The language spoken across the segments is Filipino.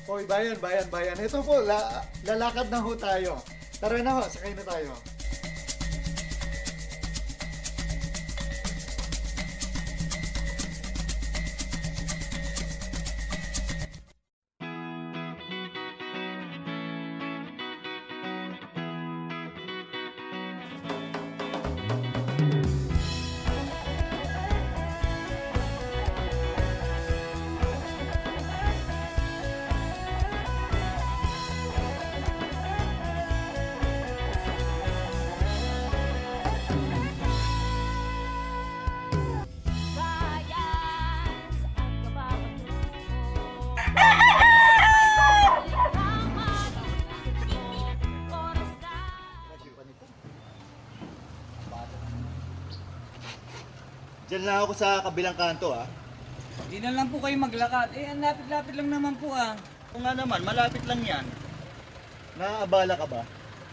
Hoy, bayan, bayan, bayan. Ito po, lalakad na ho tayo. Tara na ho, sakay na tayo. Diyan lang ako sa kabilang kanto Di na lang po kayo maglakad. Ang lapit-lapit lang naman po Kung nga naman, malapit lang yan. Naaabala ka ba?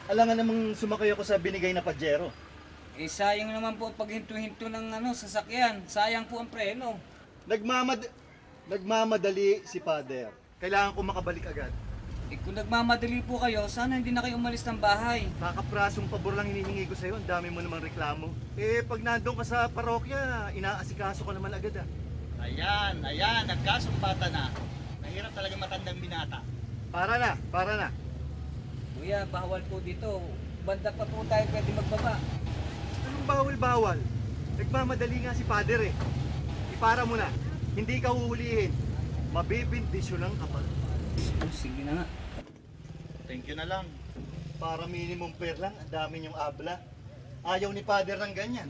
Alangan namang sumakay ako sa binigay na Pajero. Sayang naman po pag hinto-hinto ng sasakyan. Sayang po ang preno. Nagmamadali si Father. Kailangan ko makabalik agad. Kung nagmamadali po kayo, sana hindi na kayo umalis ng bahay. Kakaprasong pabor lang hinihingi ko sa'yo. Ang dami mo namang reklamo. Pag nandun ka sa parokya, inaasikaso ko naman agad Ayan, nagkasumbata na. Mahirap talaga matandang binata. Para na. Kuya, bawal po dito. Banda pa po tayo pwede magbaba. Anong bawal-bawal? Nagmamadali nga si Father Ipara mo na. Hindi ka huhulihin. Mabibindisyon lang kapag. Sige na nga. Thank you na lang. Para minimum pair lang, ang dami niyong abla. Ayaw ni Father ng ganyan.